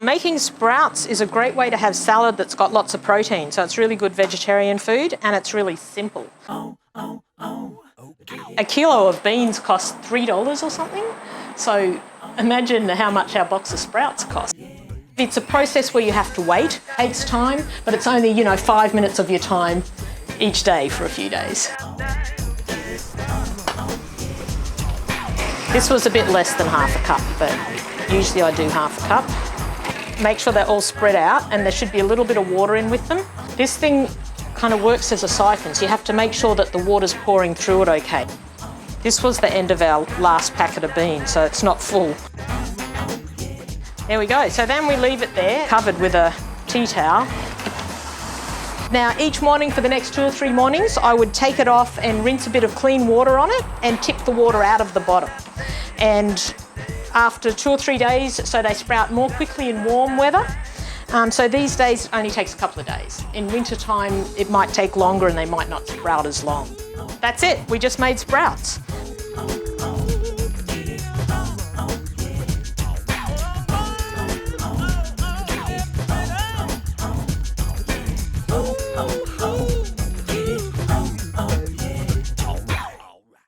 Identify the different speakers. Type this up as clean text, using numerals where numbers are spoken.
Speaker 1: Making sprouts is a great way to have salad that's got lots of protein. So it's really good vegetarian food and it's really simple. A kilo of beans costs $3 or something. So imagine how much our box of sprouts cost. It's a process where you have to wait. It takes time, but it's only, 5 minutes of your time each day for a few days. This was a bit less than half a cup, but usually I do half a cup. Make sure they're all spread out and there should be a little bit of water in with them. This thing kind of works as a siphon, so you have to make sure that the water's pouring through it okay. This was the end of our last packet of beans, so it's not full. There we go. So then we leave it there, covered with a tea towel. Now, each morning for the next 2 or 3 mornings, I would take it off and rinse a bit of clean water on it and tip the water out of the bottom. And after 2 or 3 days, so they sprout more quickly in warm weather. So these days it only takes a couple of days. In winter time, it might take longer and they might not sprout as long. That's it, we just made sprouts.